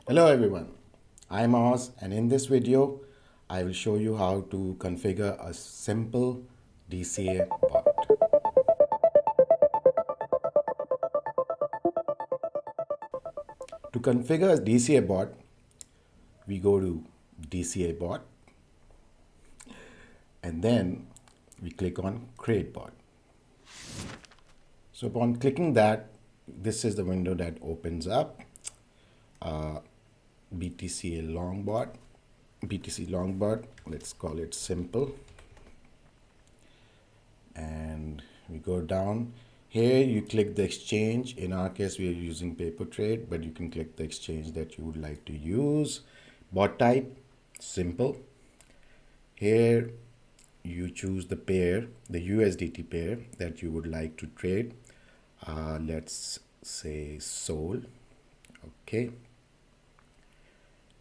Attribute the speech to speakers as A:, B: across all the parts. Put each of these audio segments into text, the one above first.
A: Hello everyone, I'm Oz, and in this video I will show you how to configure a simple DCA bot. To configure a DCA bot, we go to DCA Bot and then we click on Create Bot. So upon clicking that, this is the window that opens up. BTC Longbot, let's call it simple. And we go down. Here you click the exchange. In our case, we are using paper trade, but you can click the exchange that you would like to use. Bot type, simple. Here you choose the pair, the USDT pair that you would like to trade. Let's say Sol. Okay.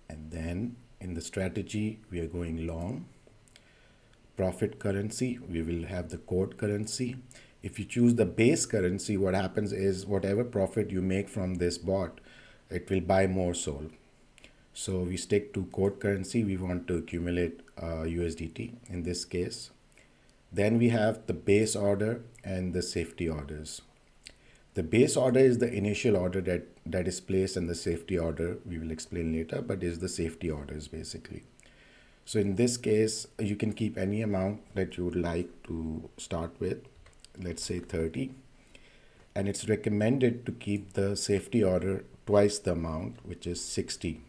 A: And then in the strategy, we are going long. Profit currency, we will have the quote currency. If you choose the base currency, what happens is whatever profit you make from this bot, it will buy more Sol. So we stick to quote currency. We want to accumulate USDT in this case. Then we have the base order and the safety orders. The base order is the initial order that is placed, and the safety order we will explain later, but is the safety orders basically. So in this case, you can keep any amount that you would like to start with, let's say 30. And it's recommended to keep the safety order twice the amount, which is 60.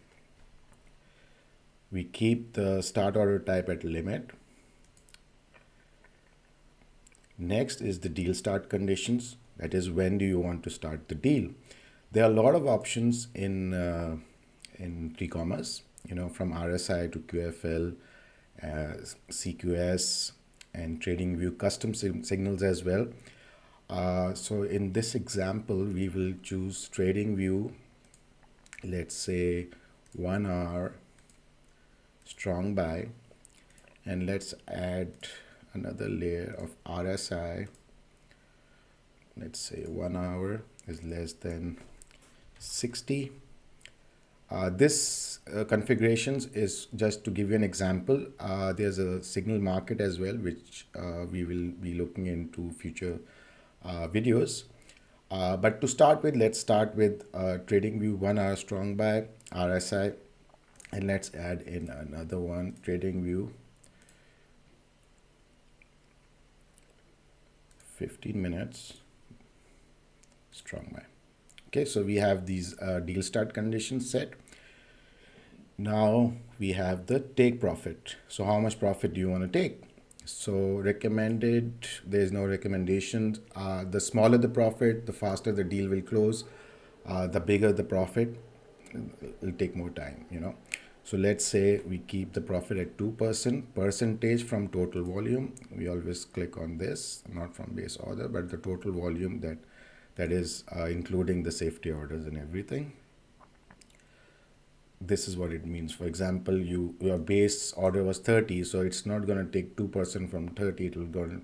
A: We keep the start order type at limit. Next is the deal start conditions. That is, when do you want to start the deal? There are a lot of options in 3commas, from RSI to QFL, CQS, and TradingView custom signals as well. So in this example, we will choose TradingView, let's say 1 hour strong buy, and let's add another layer of RSI. Let's say 1 hour is less than 60. This configurations is just to give you an example. There's a signal market as well, which we will be looking into future videos. But to start with, let's start with TradingView 1 hour strong buy, RSI, and let's add in another one, TradingView 15 minutes strong buy. Okay, so we have these deal start conditions set. Now we have the take profit. So how much profit do you want to take? So recommended, there's no recommendations. The smaller the profit, the faster the deal will close. The bigger the profit, it'll take more time, So let's say we keep the profit at 2%, percentage from total volume. We always click on this, not from base order, but the total volume that is including the safety orders and everything. This is what it means. For example, your base order was 30, so it's not going to take 2% from 30. It will go,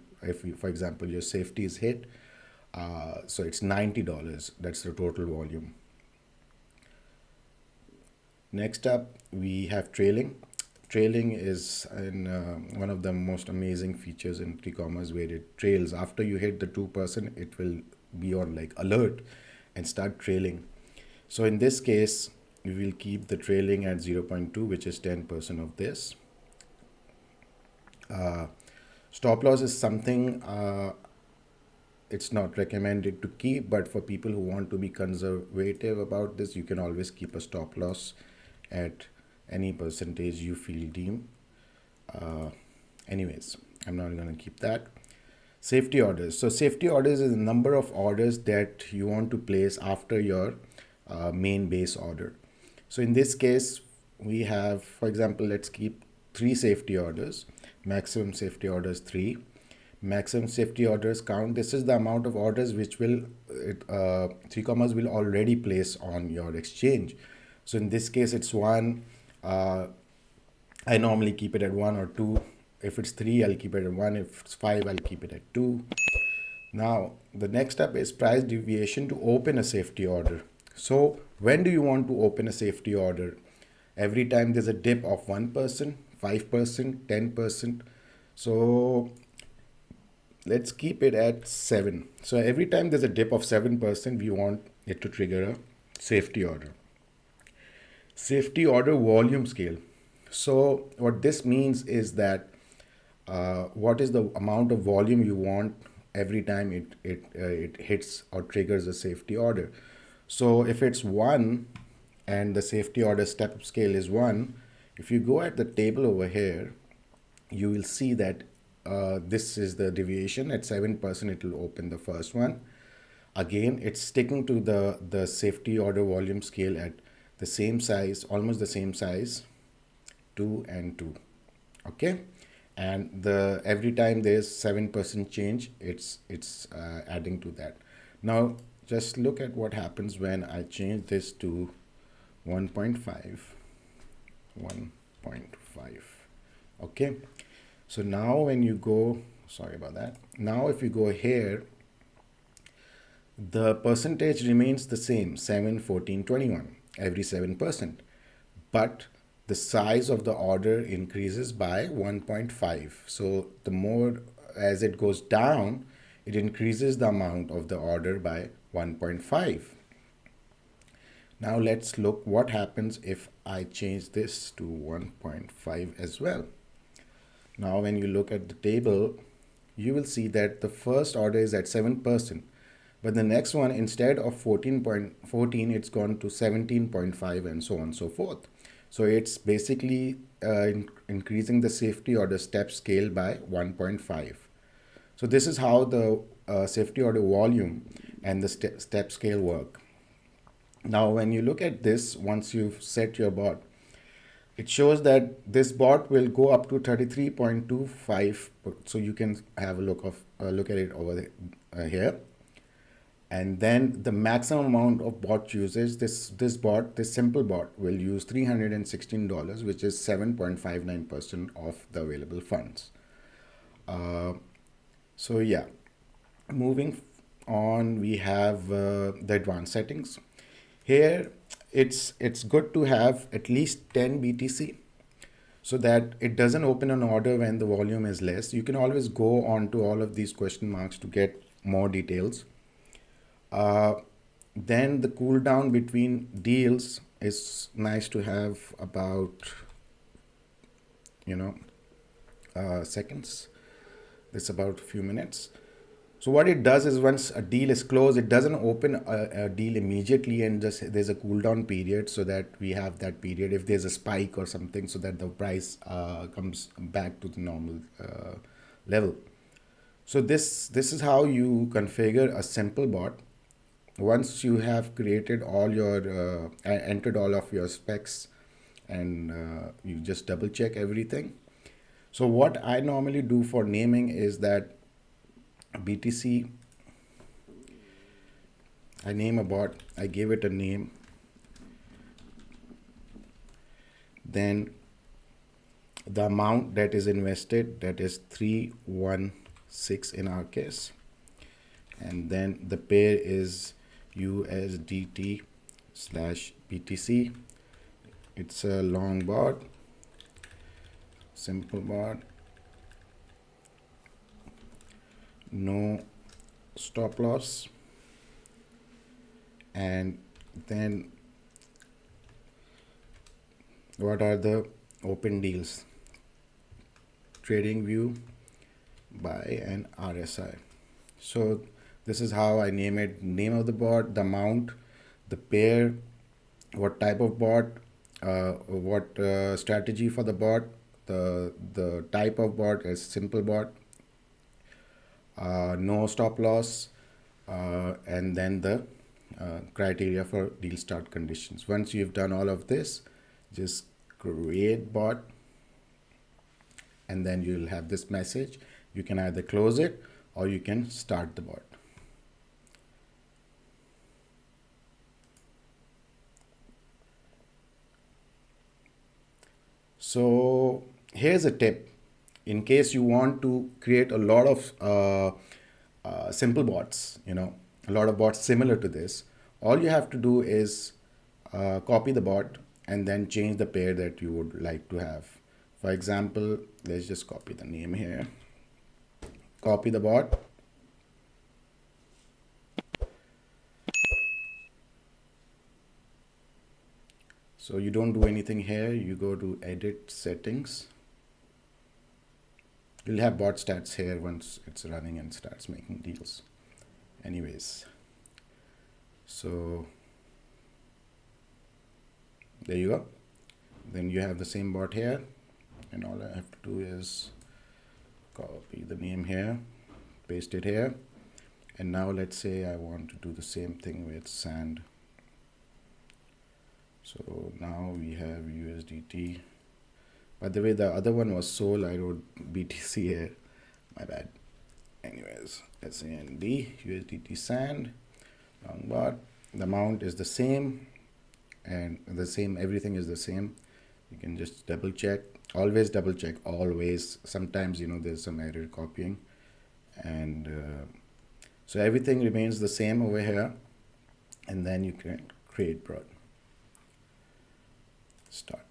A: for example, your safety is hit, so it's $90. That's the total volume. Next up, we have trailing. Trailing is one of the most amazing features in 3commas, where it trails. After you hit the 2%, it will be on like alert and start trailing. So in this case, we will keep the trailing at 0.2, which is 10% of this. Stop loss is something it's not recommended to keep, but for people who want to be conservative about this, you can always keep a stop loss at any percentage you feel deem. Anyways, I'm not going to keep that. Safety orders. So safety orders is the number of orders that you want to place after your main base order. So in this case, we have, for example, let's keep 3 safety orders. Maximum safety orders 3. Maximum safety orders count. This is the amount of orders which will 3commas will already place on your exchange. So in this case, it's 1. I normally keep it at 1 or 2. If it's 3, I'll keep it at 1. If it's 5, I'll keep it at 2. Now, the next step is price deviation to open a safety order. So when do you want to open a safety order? Every time there's a dip of 1%, 5%, 10%. So let's keep it at 7. So every time there's a dip of 7%, we want it to trigger a safety order. Safety order volume scale. So what this means is that what is the amount of volume you want every time it hits or triggers a safety order. So if it's 1 and the safety order step scale is 1, if you go at the table over here, you will see that this is the deviation. At 7%, it will open the first one. Again, it's sticking to the safety order volume scale at the same size, almost the same size, 2 and 2. Okay, and the every time there's 7% change, it's adding to that. Now just look at what happens when I change this to 1.5. 1.5. Okay, so now when you go, sorry about that, now if you go here, the percentage remains the same, 7, 14, 21, every 7%, but the size of the order increases by 1.5. So the more as it goes down, it increases the amount of the order by 1.5. Now let's look what happens if I change this to 1.5 as well. Now when you look at the table, you will see that the first order is at 7%, but the next one, instead of 14.14, it's gone to 17.5 and so on and so forth. So it's basically increasing the safety order step scale by 1.5. So this is how the safety order volume and the step scale work. Now when you look at this, once you've set your bot, it shows that this bot will go up to 33.25. So you can have a look at it over here. And then the maximum amount of bot usage, this simple bot will use $316, which is 7.59% of the available funds. So yeah, moving on, we have the advanced settings. Here, it's good to have at least 10 BTC so that it doesn't open an order when the volume is less. You can always go on to all of these question marks to get more details. Then the cooldown between deals is nice to have about, seconds. It's about a few minutes. So what it does is once a deal is closed, it doesn't open a deal immediately and just there's a cooldown period, so that we have that period if there's a spike or something, so that the price comes back to the normal level. So this is how you configure a simple bot. Once you have created all your entered all of your specs, and you just double check everything. So what I normally do for naming is that BTC, I name a bot, I give it a name, then the amount that is invested, that is 316 in our case, and then the pair is USDT/BTC. It's a long bot, simple bot, no stop loss, and then what are the open deals, trading view, buy, and RSI. So this is how I name it: name of the bot, the amount, the pair, what type of bot, what strategy for the bot, the type of bot is simple bot, no stop loss, and then the criteria for deal start conditions. Once you've done all of this, just create bot, and then you'll have this message. You can either close it or you can start the bot. So here's a tip. In case you want to create a lot of simple bots, a lot of bots similar to this, All you have to do is copy the bot and then change the pair that you would like to have. For example, let's just copy the name here, copy the bot, so you don't do anything here. You go to edit settings. You'll have bot stats here once it's running and starts making deals. Anyways, so there you go. Then you have the same bot here, and all I have to do is copy the name here, paste it here, and now let's say I want to do the same thing with sand. So now we have USDT. By the way, the other one was Sol. I wrote BTC here, my bad. Anyways, SAND USDT sand long bot. The amount is the same, and the same, everything is the same. You can just double check. Always double check, always. Sometimes, you know, there's some error copying, and so everything remains the same over here, and then you can create bot. Start.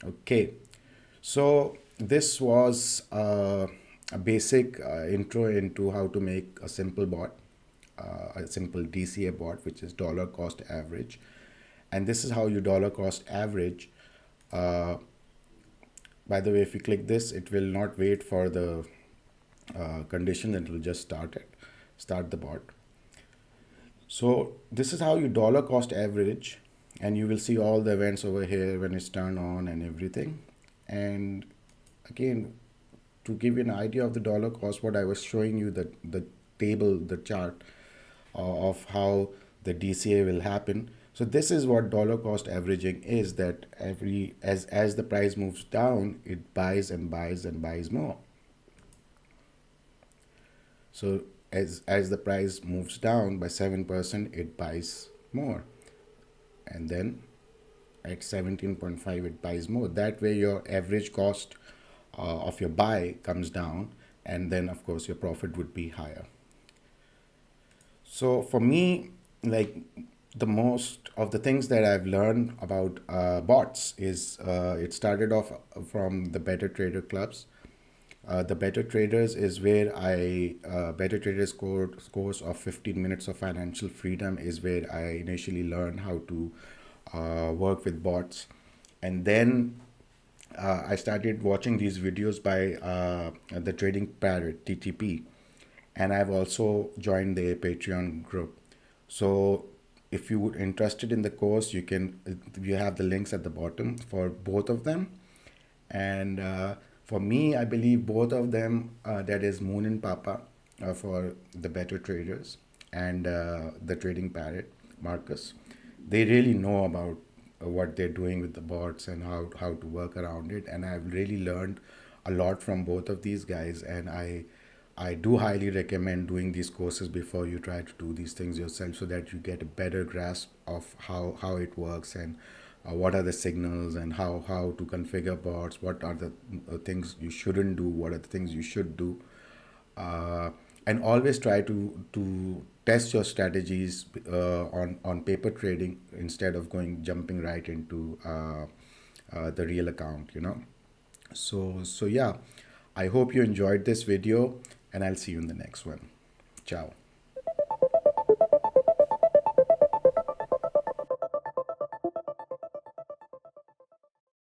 A: Okay, so this was a basic intro into how to make a simple bot, a simple DCA bot, which is dollar cost average. And this is how you dollar cost average. By the way, if you click this, it will not wait for the condition, it will just start the bot. So this is how you dollar cost average, and you will see all the events over here when it's turned on and everything. And again, to give you an idea of the dollar cost, what I was showing you, the table, the chart of how the DCA will happen. So this is what dollar cost averaging is, that as the price moves down, it buys and buys and buys more. So as the price moves down by 7%, it buys more, and then at 17.5 it buys more. That way your average cost of your buy comes down, and then of course your profit would be higher. So for me, like, the most of the things that I've learned about bots is it started off from the Better Trader clubs. The Better Traders is where Better Traders course of 15 minutes of financial freedom is where I initially learned how to work with bots. And then I started watching these videos by the Trading Parrot, TTP. And I've also joined the Patreon group. So if you're interested in the course, you have the links at the bottom for both of them. And for me, I believe both of them, that is Moon and Papa for the Better Traders, and the Trading Parrot, Marcus, they really know about what they're doing with the bots and how to work around it. And I've really learned a lot from both of these guys, and I do highly recommend doing these courses before you try to do these things yourself, so that you get a better grasp of how it works, and what are the signals, and how to configure bots, what are the things you shouldn't do, what are the things you should do. And always try to test your strategies on paper trading instead of jumping right into the real account, you know. So yeah, I hope you enjoyed this video, and I'll see you in the next one. Ciao.